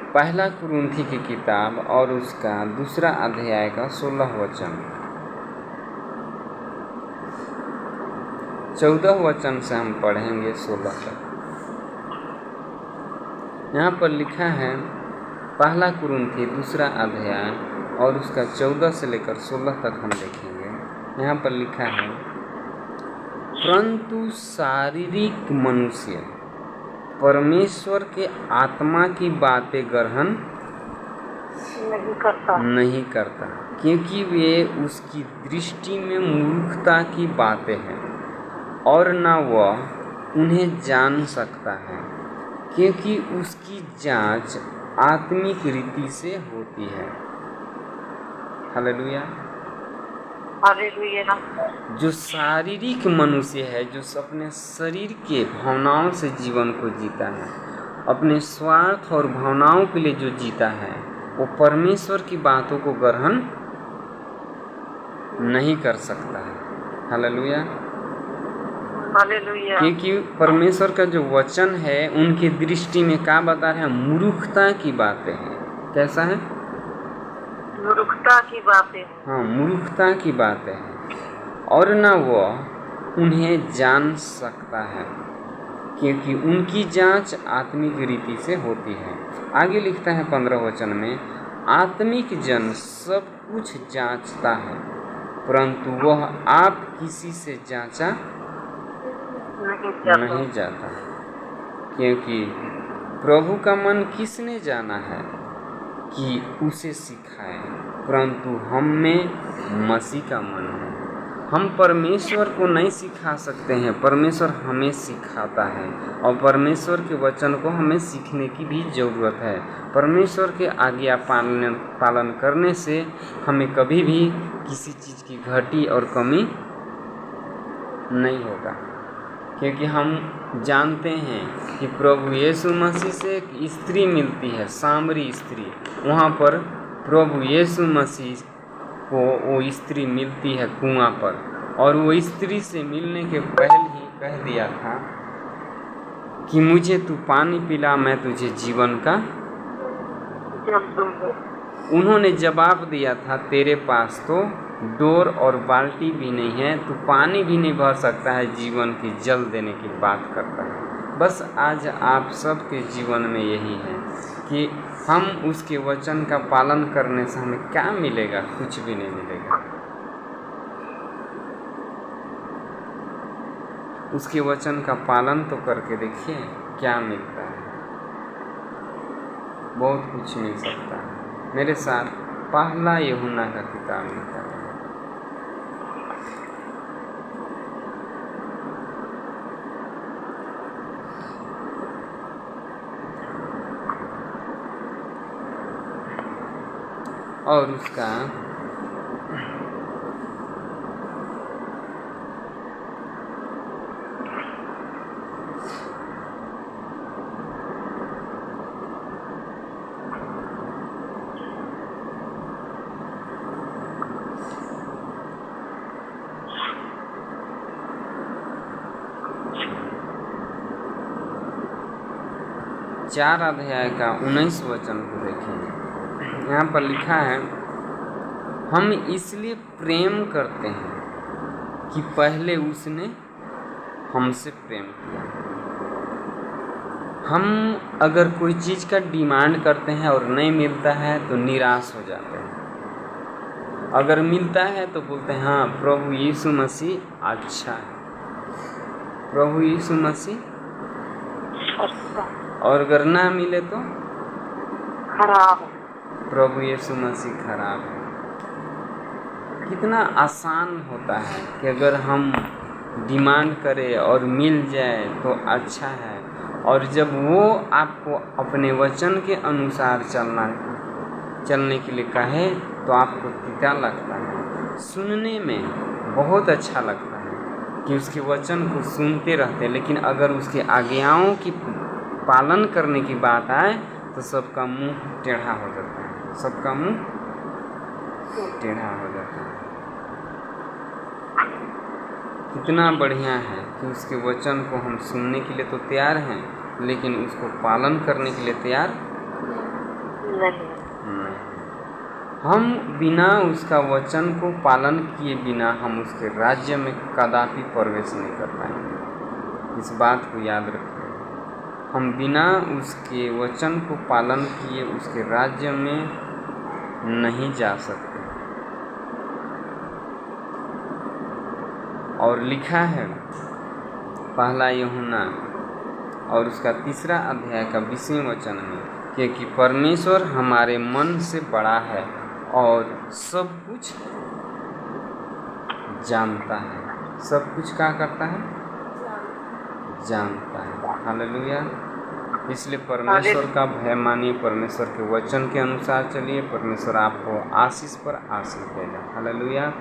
पहला कुरिन्थी की किताब और उसका 2 अध्याय का 16 वचन, 14 वचन से हम पढ़ेंगे 16 तक। यहाँ पर लिखा है, पहला कुरिन्थी 2 अध्याय और उसका 14 से लेकर 16 तक हम देखेंगे। यहाँ पर लिखा है, परंतु शारीरिक मनुष्य परमेश्वर के आत्मा की बातें ग्रहण नहीं करता, क्योंकि वे उसकी दृष्टि में मूर्खता की बातें हैं और न वह उन्हें जान सकता है, क्योंकि उसकी जांच आत्मिक रीति से होती है। हालेलुया। जो शारीरिक मनुष्य है, जो अपने शरीर के भावनाओं से जीवन को जीता है, अपने स्वार्थ और भावनाओं के लिए जो जीता है, वो परमेश्वर की बातों को ग्रहण नहीं कर सकता है। हालेलुया। क्योंकि परमेश्वर का जो वचन है उनकी दृष्टि में क्या बता रहे हैं? मूर्खता की बातें हैं। कैसा है? मूर्खता की बातें। हाँ, मूर्खता की बातें हैं और न वह उन्हें जान सकता है, क्योंकि उनकी जांच आत्मिक रीति से होती है। आगे लिखता है 15 वचन में, आत्मिक जन सब कुछ जांचता है, परंतु वह आप किसी से जांचा नहीं जाता, क्योंकि प्रभु का मन किसने जाना है कि उसे सिखाए, परंतु हम में मसीह का मन है। हम परमेश्वर को नहीं सिखा सकते हैं, परमेश्वर हमें सिखाता है और परमेश्वर के वचन को हमें सीखने की भी ज़रूरत है। परमेश्वर के आज्ञा पालन करने से हमें कभी भी किसी चीज़ की घटी और कमी नहीं होगा, क्योंकि हम जानते हैं कि प्रभु यीशु मसीह से एक स्त्री मिलती है, सामरी स्त्री। वहाँ पर प्रभु यीशु मसीह को वो स्त्री मिलती है कुआं पर, और वो स्त्री से मिलने के पहले ही कह दिया था कि मुझे तू पानी पिला, मैं तुझे जीवन का। उन्होंने जवाब दिया था, तेरे पास तो डोर और बाल्टी भी नहीं है, तू पानी भी नहीं भर सकता है, जीवन की जल देने की बात करता है। बस आज आप सबके जीवन में यही है कि हम उसके वचन का पालन करने से हमें क्या मिलेगा? कुछ भी नहीं मिलेगा। उसके वचन का पालन तो करके देखिए क्या मिलता है। बहुत कुछ मिल सकता है। मेरे साथ पहला यूहन्ना का किताब निकालें। और उसका 4 अध्याय का 19 वचन को देखेंगे। यहाँ पर लिखा है, हम इसलिए प्रेम करते हैं कि पहले उसने हमसे प्रेम किया। हम अगर कोई चीज़ का डिमांड करते हैं और नहीं मिलता है तो निराश हो जाते हैं। अगर मिलता है तो बोलते हैं हाँ प्रभु यीशु मसीह अच्छा है, प्रभु यीशु मसीह। और अगर ना मिले तो खराब, प्रभु यीशु मसीह खराब है। कितना आसान होता है कि अगर हम डिमांड करें और मिल जाए तो अच्छा है, और जब वो आपको अपने वचन के अनुसार चलने के लिए कहे तो आपको तीता लगता है। सुनने में बहुत अच्छा लगता है कि उसके वचन को सुनते रहते, लेकिन अगर उसके आज्ञाओं की पालन करने की बात आए तो सबका मुंह टेढ़ा हो जाता है, सबका मुंह टेढ़ा हो जाता है। कितना बढ़िया है कि उसके वचन को हम सुनने के लिए तो तैयार हैं, लेकिन उसको पालन करने के लिए तैयार नहीं। नहीं। हम बिना उसका वचन को पालन किए बिना हम उसके राज्य में कदापि प्रवेश नहीं कर पाएंगे। इस बात को याद रखिए। हम बिना उसके वचन को पालन किए उसके राज्य में नहीं जा सकते। और लिखा है पहला यूहन्ना और उसका 3 अध्याय का 20वें वचन में, क्योंकि परमेश्वर हमारे मन से बड़ा है और सब कुछ जानता है। सब कुछ क्या करता है? जानता है। हालेलुया। इसलिए परमेश्वर का भय मानिए, परमेश्वर के वचन के अनुसार चलिए, परमेश्वर आपको आशीष पर आशीष देगा। हालेलुया।